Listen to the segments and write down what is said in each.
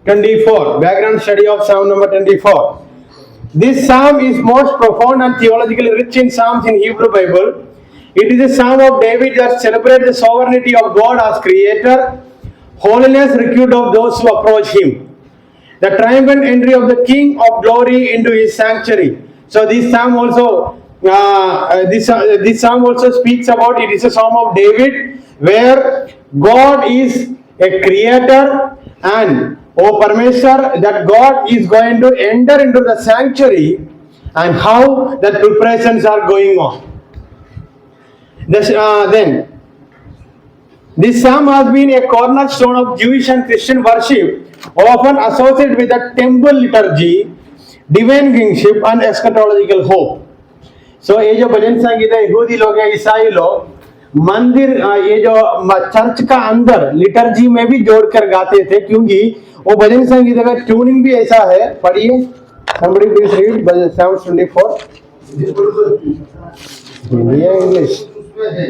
24. Background study of Psalm number 24. This psalm is most profound and theologically rich in psalms in Hebrew Bible. It is a psalm of David that celebrates the sovereignty of God as creator, holiness record of those who approach him, the triumphant entry of the King of glory into his sanctuary. So this psalm also this psalm also speaks about, it is a psalm of David where God is a creator and Parmeshwar, that God is going to enter into the sanctuary and how the preparations are going on. Then this psalm has been a cornerstone of Jewish and Christian worship, often associated with the temple liturgy, divine kingship and eschatological hope. So ये जो भजन संगीत है, यहूदी लोग हैं, ईसाई लोग मंदिर ये जो चर्च का अंदर लिटर्जी में भी जोड़कर गाते थे, क्योंकि वो भजन संगीत का ट्यूनिंग भी ऐसा है. पढ़िए, somebody please read Psalm 24. Hindi या इंग्लिश? उसमें है,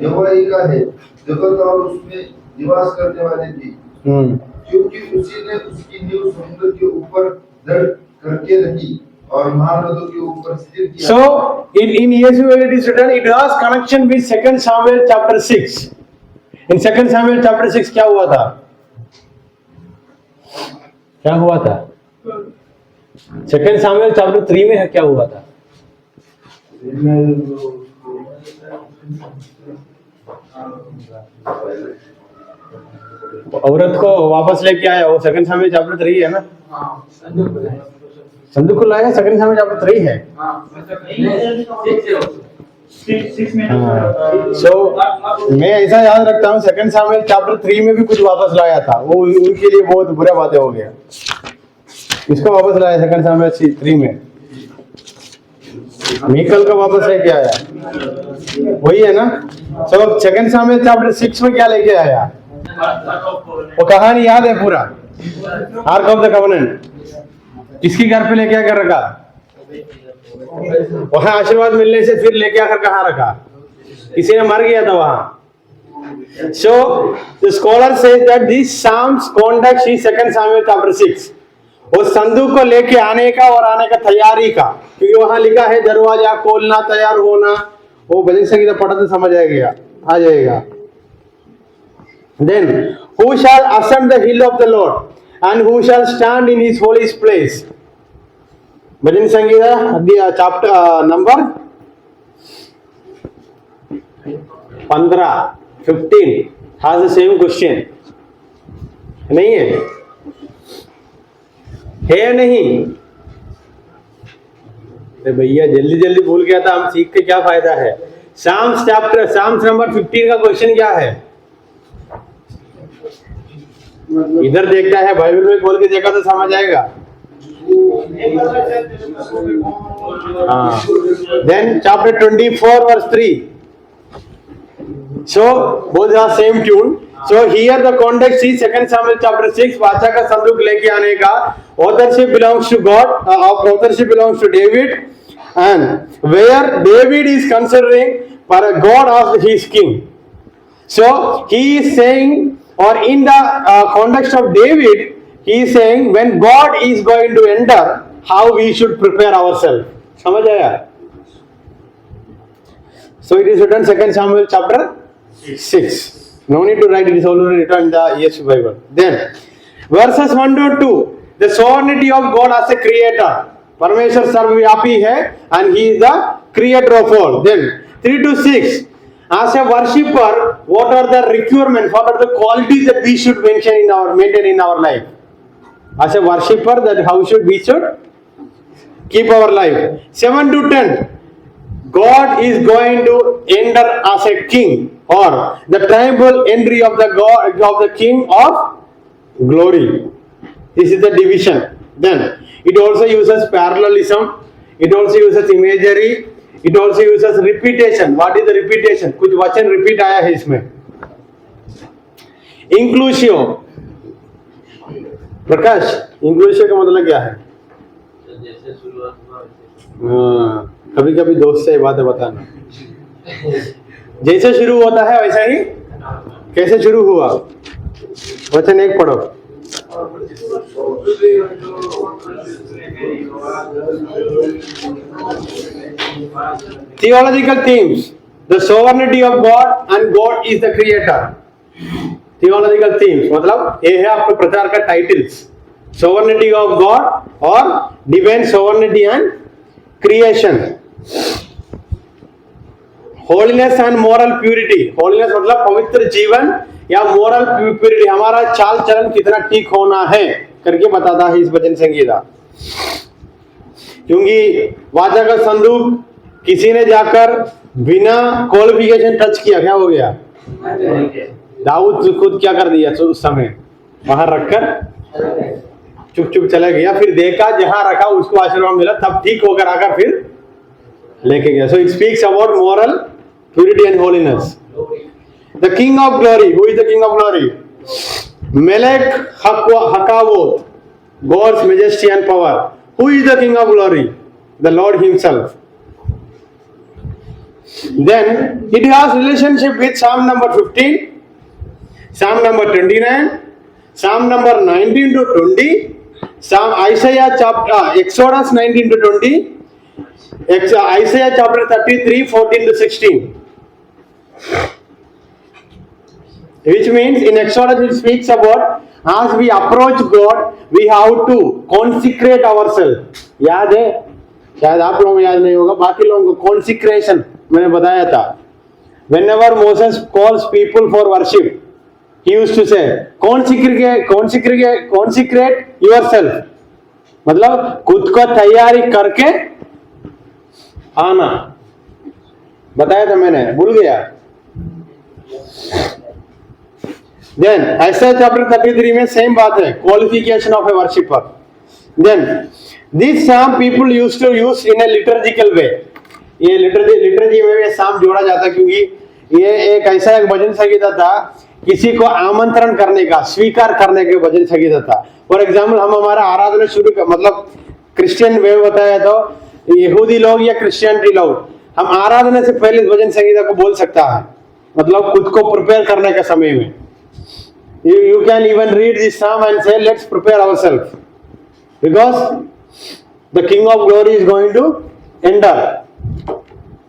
यहोवा ही का है, जगत और उसमें निवास करने वाले भी, क्योंकि उसी ने उसकी नींव समुद्र के ऊपर दृढ़ करके रखी और महानदों के ऊपर स्थिर किया. So in ESV it is written, it has connection with 2 Samuel chapter 6. In 2 Samuel chapter 6 क्या हुआ था? क्या हुआ था? 2 Samuel chapter 3 में क्या हुआ था? औरत को वापस लेके आया, वो 2 Samuel chapter 3 है ना? संदूक को लाया, 2 Samuel chapter 3 है. So मैं ऐसा याद रखता हूँ 2 Samuel chapter 3 में भी कुछ वापस लाया था, वो उनके लिए बहुत बुरा बातें हो गया. इसको वापस लाया 2 Samuel 3 में, मीकल को वापस लेके आया, वही है ना. So 2 Samuel chapter 6 में क्या लेके आया? वो कहानी याद है पूरा, आर्क ऑफ द कवेनेंट. किसकी घर पे लेके आकर रखा? वहां आशीर्वाद मिलने से फिर लेके आकर कहाँ रखा? किसी ने मर गया था वहां. So the scholar says that this Psalms context is 2 Samuel chapter 6. वो संदूक को लेके आने का और आने का तैयारी का, क्योंकि वहां लिखा है दरवाजा खोलना, तैयार होना. वो भजन संगीत पढ़ा तो समझ आ जाएगा. Then who shall ascend the hill of the Lord and who shall stand in his holy place? भजन संगीत chapter number 15 has the same question. नहीं है? है नहीं? भैया जल्दी जल्दी भूल गया था, हम सीख के क्या फायदा है? Psalms नंबर 15 का क्वेश्चन क्या है? इधर देखता है, बाइबल में खोल के देखा तो समझ आएगा. Then chapter 24 verse 3. So both are same tune. So here the context is 2 Samuel chapter 6. वाचा का संदूक लेके आने का authorship belongs to God. Authorship belongs to David, and where David is considering for a God as his king. So he is saying, or in the context of David, he is saying when God is going to enter, how we should prepare ourselves. समझ आया? So it is written 2 Samuel chapter 6. No need to write, it is already written in the ESV Bible. Then verses 1 to 2, the sovereignty of God as a creator. परमेश्वर सर्वव्यापी है and he is the creator of all. Then 3 to 6, as a worshipper, what are the requirements, what are the qualities that we should maintain in our life? As a worshipper, that how we should keep our life. 7 to 10, God is going to enter as a king, or the triumphal entry of the God of the King of glory. This is the division. Then it also uses parallelism, it also uses imagery, it also uses repetition. What is the repetition? कुछ वचन repeat आया है इसमें. Inclusio. प्रकाश, inclusio का मतलब क्या है? जैसे शुरुआत कभी कभी दोस्त से बातें बताना. जैसे शुरू होता है वैसा ही कैसे शुरू हुआ? वचन 1 पढ़ो. Theological themes: the sovereignty of God and God is the creator. Theological themes मतलब ये है आपके प्रचार का टाइटल्स, sovereignty of God और divine sovereignty and creation. Holiness and moral purity, holiness मतलब पवित्र जीवन या मोरल प्यूरिटी, हमारा चाल चलन कितना ठीक होना है करके बताता है इस भजन संगीता। क्योंकि वाचा का संदूक किसी ने जाकर बिना क्वालिफिकेशन टच किया, क्या हो गया? दाऊद खुद क्या कर दिया उस समय, बाहर रखकर चुप चुप चला गया, फिर देखा जहां रखा उसको आशीर्वाद मिला, तब ठीक होकर आकर फिर लेके गया। So it speaks about moral purity and holiness. The king of glory, who is the king of glory? Melech Hakavot, God's majesty and power. Who is the king of glory? The Lord himself. Then it has relationship with Psalm number 15, Psalm number 29, Psalm number 19 to 20, Psalm Isaiah chapter Exodus 19 to 20, Isaiah chapter 33 14 to 16. Which means in Exodus it speaks about as we approach God we have to consecrate ourselves. याद है? शायद आप लोगों को याद नहीं होगा, बाकी लोगों को consecration मैंने बताया था. Whenever Moses calls people for worship, he used to say consecrate yourself. मतलब खुद को तैयारी करके आना, बताया था मैंने, भूल गया? Then Isaiah chapter 33 में सेम बात है, qualification of a worshipper. Then this psalm people used to use in a liturgical way. ये लिटर्जी में भी साम जोड़ा जाता क्योंकि ये एक ऐसा एक भजन संगीता था, किसी को आमंत्रण करने का, स्वीकार करने के भजन संगीता था। फॉर एग्जाम्पल हम हमारा आराधना शुरू मतलब क्रिश्चियन वे बताया तो यहूदी लोग या क्रिश्चियनिटी लोग हम आराधना से पहले भजन संगीता को बोल सकता है, मतलब खुद को प्रिपेयर करने के समय में। You can even read this psalm and say, let's prepare ourselves because the King of Glory is going to enter.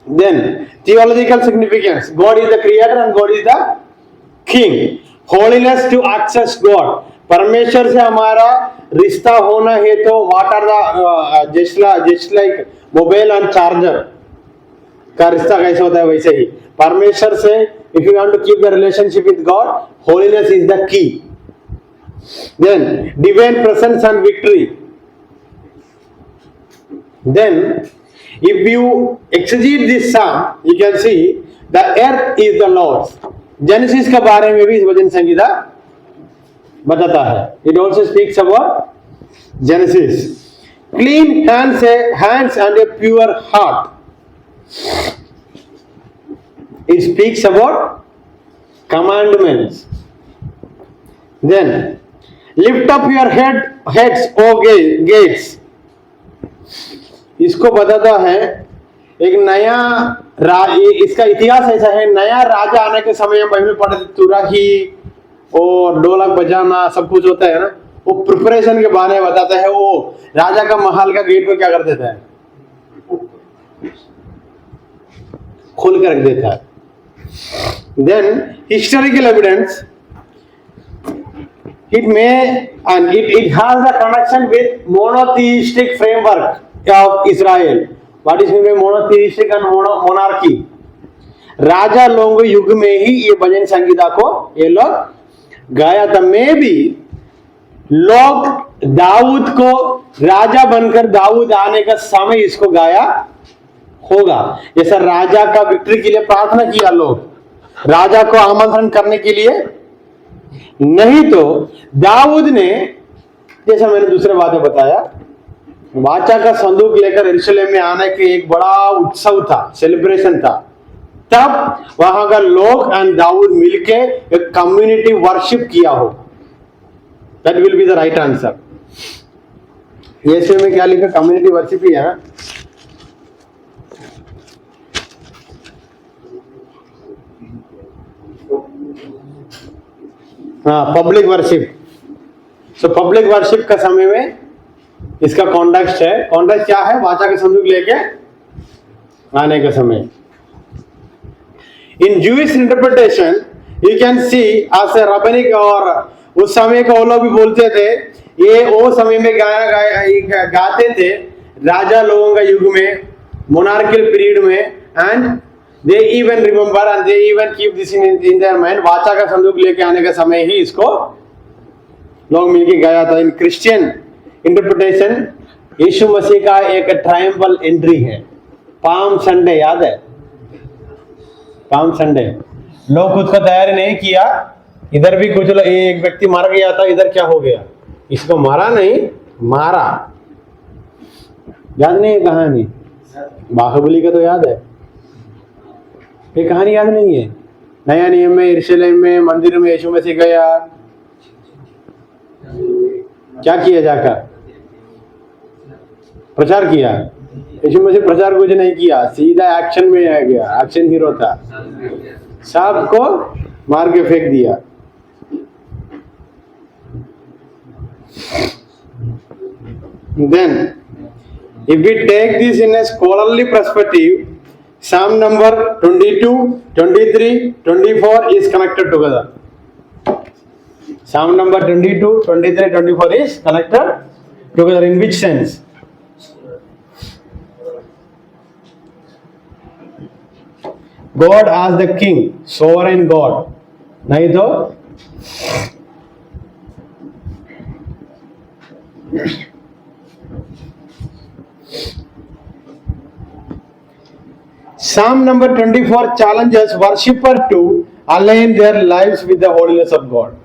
Then theological significance: God is the creator and God is the king. Holiness to access God, परमेश्वर से हमारा रिश्ता होना है तो what are the just like mobile and charger का रिश्ता कैसे होता है वैसे ही परमेश्वर से if you want to keep the relationship with God, holiness is the key. Then divine presence and victory. Then if you exegete this psalm, you can see the earth is the Lord's. Genesis के बारे में भी इस भजन संगीता बताता है. It also speaks about Genesis. Clean hands and a pure heart. It speaks about commandments. Then lift up your heads, O gates. इसको बताता है एक नया इसका इतिहास ऐसा है, नया राजा आने के समय हम पहले पढ़े तुराही और ढोलक बजाना सब कुछ होता है ना, वो प्रिपरेशन के बारे में बताता है. वो राजा का महल का गेट को क्या कर देता है, खोल कर रख देता है. Then historical evidence, it has a connection with monotheistic framework of Israel. What is meant by monotheistic and monarchy? राजा लोगों युग में ही ये भजन संगीता को ये लोग गाया था. में भी लोग दाऊद को राजा बनकर दाऊद आने का समय इसको गाया होगा. जैसा राजा का विक्ट्री के लिए प्रार्थना किया लोग, राजा को आमंत्रण करने के लिए नहीं, तो दाऊद ने जैसा मैंने दूसरे बातें बताया वाचा का संदूक लेकर यरूशलेम में आने के एक बड़ा उत्सव था, सेलिब्रेशन था. तब वहां का लोग एंड दाऊद मिलके एक कम्युनिटी वर्शिप किया हो. That will be the right answer. यीशु में क्या लिखा, कम्युनिटी वर्शिप ही है. हाँ, public worship. So public worship का समय में इसका कॉन्टेक्स्ट है। कॉन्टेक्स्ट क्या है? वाचा का संदूक लेके आने का समय। In Jewish interpretation you can see as a rabbinic, और उस समय का वो लोग भी बोलते थे, ये वो समय में गाते थे राजा लोगों का युग में, मोनार्कियल पीरियड में, and they even remember and they even keep this in their mind. वाचा का संदूक लेके आने का समय ही इसको लोग मिलके गाया था। इन क्रिश्चियन इंटरप्रिटेशन यीशु मसीह का एक ट्रायम्फल एंट्री है। पाम संडे याद है? पाम संडे लोग खुद को तैयारी नहीं किया, इधर भी कुछ एक व्यक्ति मारा गया था, इधर क्या हो गया? इसको मारा नहीं, मारा। याद नहीं है कहानी? बाहुबली का तो याद है, ये कहानी याद नहीं है? नया नियम में यरूशलेम में मंदिर में यीशु मसीह गया, क्या किया? जाकर प्रचार किया। यीशु मसीह प्रचार कुछ नहीं किया, सीधा एक्शन में आ गया, एक्शन हीरो था। सांप को मार के फेंक दिया। Then, if we take this in a scholarly perspective, Psalm number 22, 23, 24 is connected together. Psalm number 22, 23, 24 is connected together. In which sense? God as the king, sovereign God. नहीं तो Psalm number 24 challenges worshipper to align their lives with the holiness of God.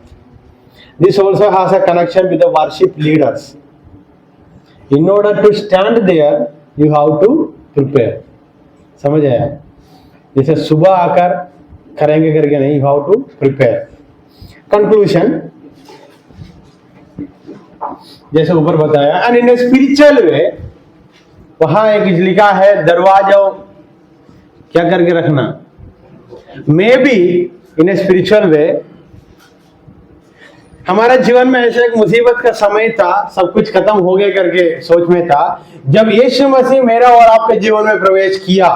This also has a connection with the worship leaders. In order to stand there, you have to prepare. समझ आया? जैसे सुबह आकर करेंगे करके नहीं, you have to prepare. Conclusion, जैसे ऊपर बताया, and in a spiritual way, वहां एक लिखा है दरवाजा क्या करके रखना। May be in a spiritual way हमारे जीवन में ऐसे एक मुसीबत का समय था, सब कुछ खत्म हो गया करके सोच में था, जब यीशु मसीह मेरा और आपके जीवन में प्रवेश किया,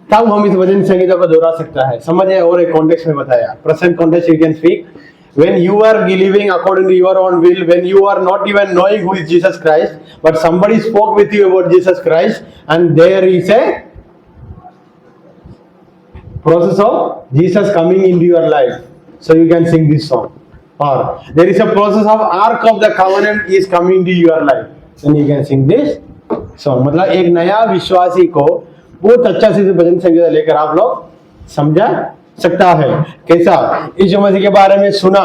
तब हम इस भजन संगीता को दोहरा सकता है। समझे? और एक कॉन्टेक्स्ट में बताया, present context you can speak when you are living according to your own will, when you are not even knowing who is Jesus Christ, but somebody spoke with you about Jesus Christ, and there is a process of Jesus coming into your life, so you can sing this song. Or there is a process of Ark of the Covenant is coming into your life, then you can sing this song. मतलब एक नया विश्वासी को बहुत अच्छा से भजन संगीत लेकर आप लोग समझा सकता है। कैसा? यीशु मसीह के बारे में सुना,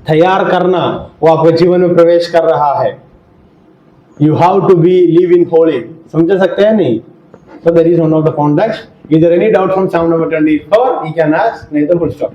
तैयार करना, वो आपके जीवन में प्रवेश कर रहा है। You have to be live in holy. समझ सकते हैं नहीं? So there is one of the context. Is there any doubt from Psalm number 24? You can ask. नहीं तो full stop.